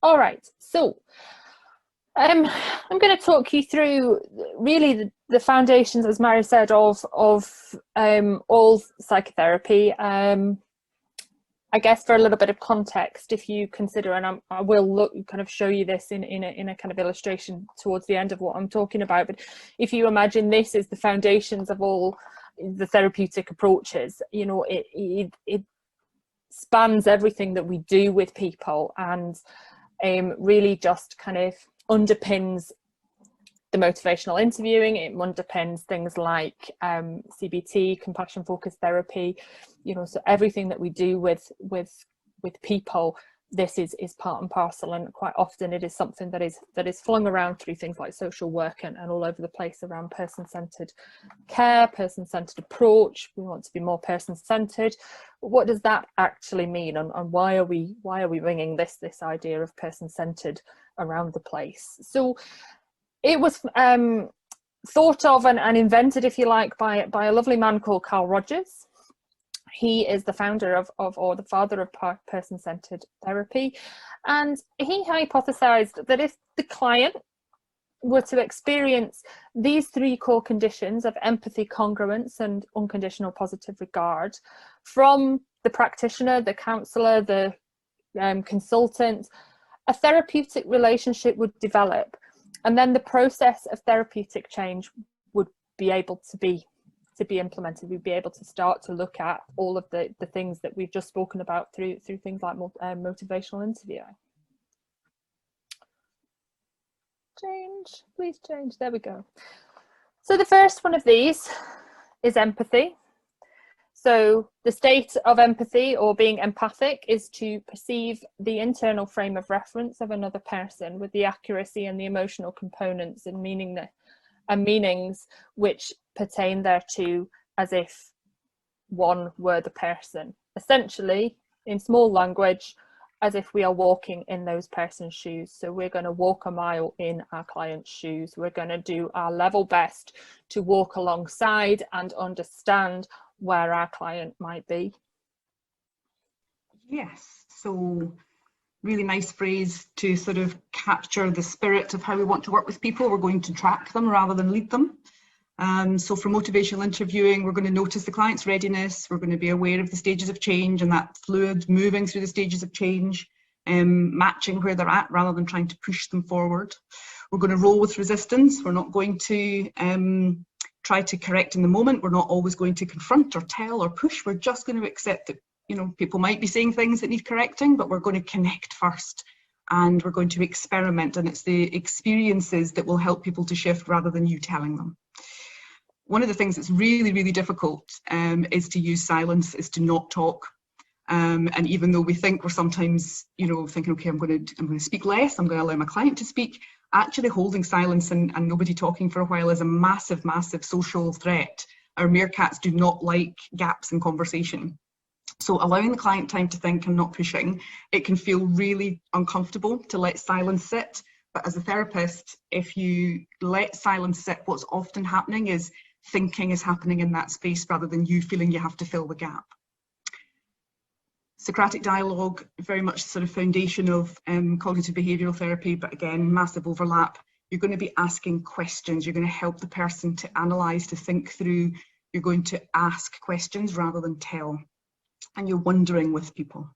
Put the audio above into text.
All right, so I'm going to talk you through really the foundations, as Mary said, of all psychotherapy. I guess for a little bit of context, if you consider, and I will kind of show you this in a kind of illustration towards the end of what I'm talking about, but if you imagine this is the foundations of all the therapeutic approaches, you know, it spans everything that we do with people, and really just kind of underpins the motivational interviewing. It underpins things like CBT, compassion focused therapy, you know, so everything that we do with people, this is part and parcel, and quite often it is something that is flung around through things like social work and all over the place around person-centered care, person-centered approach. We want to be more person-centered. What does that actually mean, and why are we bringing this idea of person-centered around the place? So it was thought of and invented, if you like, by a lovely man called Carl Rogers. He is the founder or the father of person-centered therapy, and he hypothesized that if the client were to experience these three core conditions of empathy, congruence, and unconditional positive regard from the practitioner, the counselor, the consultant, a therapeutic relationship would develop. And then the process of therapeutic change would be able to be implemented. We'd be able to start to look at all of the things that we've just spoken about through things like motivational interviewing. Change, please change. There we go. So the first one of these is empathy. So the state of empathy, or being empathic, is to perceive the internal frame of reference of another person with the accuracy and the emotional components and meanings which pertain thereto, as if one were the person. Essentially, in small language, as if we are walking in those person's shoes. So we're going to walk a mile in our client's shoes. We're going to do our level best to walk alongside and understand where our client might be. Yes, so really nice phrase to sort of capture the spirit of how we want to work with people. We're going to track them rather than lead them. So for motivational interviewing, we're going to notice the client's readiness. We're going to be aware of the stages of change and that fluid moving through the stages of change, matching where they're at rather than trying to push them forward. We're going to roll with resistance. We're not going to try to correct in the moment. We're not always going to confront or tell or push. We're just going to accept that, you know, people might be saying things that need correcting, but we're going to connect first, and we're going to experiment, and it's the experiences that will help people to shift rather than you telling them. One of the things that's really, really difficult is to use silence, is to not talk. And even though we think we're sometimes, you know, thinking, okay, I'm going to speak less, I'm going to allow my client to speak, actually holding silence and nobody talking for a while is a massive, massive social threat. Our meerkats do not like gaps in conversation. So allowing the client time to think and not pushing, it can feel really uncomfortable to let silence sit. But as a therapist, if you let silence sit, what's often happening is thinking is happening in that space rather than you feeling you have to fill the gap. Socratic dialogue, very much sort of foundation of cognitive behavioural therapy, but again, massive overlap. You're going to be asking questions. You're going to help the person to analyse, to think through. You're going to ask questions rather than tell. And you're wondering with people.